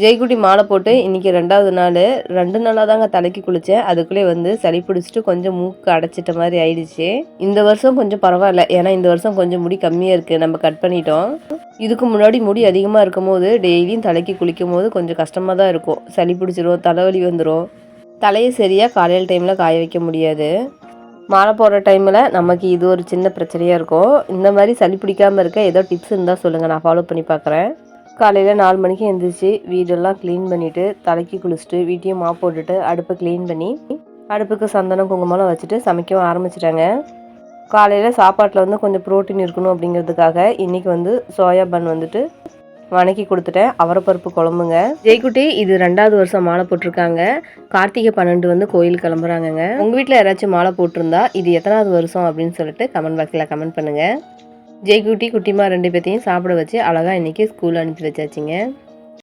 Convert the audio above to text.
ஜெய்குட்டி மாலை போட்டு இன்றைக்கி 2வது நாள். 2 நாளாக தாங்க தலைக்கு குளித்தேன். அதுக்குள்ளே வந்து சளி பிடிச்சிட்டு கொஞ்சம் மூக்கு அடைச்சிட்ட மாதிரி ஆயிடுச்சு. இந்த வருஷம் கொஞ்சம் பரவாயில்ல. ஏன்னா இந்த வருஷம் கொஞ்சம் முடி கம்மியாக இருக்குது. நம்ம கட் பண்ணிட்டோம். இதுக்கு முன்னாடி முடி அதிகமாக இருக்கும் போது டெய்லியும் தலைக்கு குளிக்கும் போது கொஞ்சம் கஷ்டமாக தான் இருக்கும். சளி பிடிச்சிரும், தலைவலி வந்துடும். தலையை சரியாக காலையில் டைமில் காய வைக்க முடியாது. மாலை போடுற டைமில் நமக்கு இது ஒரு சின்ன பிரச்சனையாக இருக்கும். இந்த மாதிரி சளி பிடிக்காமல் இருக்க ஏதோ டிப்ஸ் இருந்தால் சொல்லுங்கள், நான் ஃபாலோ பண்ணி பார்க்குறேன். காலையில் 4 மணிக்கு எழுந்திரிச்சு வீடெல்லாம் க்ளீன் பண்ணிவிட்டு தலைக்கு குளிச்சுட்டு வீட்டையும் மாப் போட்டுட்டு அடுப்பை க்ளீன் பண்ணி அடுப்புக்கு சந்தனம் குங்குமம்லாம் வச்சுட்டு சமைக்கவும் ஆரம்பிச்சிட்டாங்க. காலையில் சாப்பாட்டில் வந்து கொஞ்சம் ப்ரோட்டீன் இருக்கணும் அப்படிங்கிறதுக்காக இன்றைக்கி வந்து சோயா பன் வந்துட்டு வணக்கி கொடுத்துட்டேன். அவரைப்பருப்பு குழம்புங்க. ஜெய்குட்டி இது 2வது வருஷம் மாலை போட்டிருக்காங்க. கார்த்திகை 12 வந்து கோயில் கிளம்புறாங்கங்க. உங்கள் வீட்டில் யாராச்சும் மாலை போட்டிருந்தா இது எத்தனாவது வருஷம் அப்படின்னு சொல்லிட்டு கமெண்ட் பாக்ஸில் கமெண்ட் பண்ணுங்கள். ஜெய்குட்டி குட்டிமா 2 பேர்த்தையும் சாப்பிட வச்சு அழகாக இன்றைக்கி ஸ்கூல் அனுப்பி வச்சாச்சுங்க.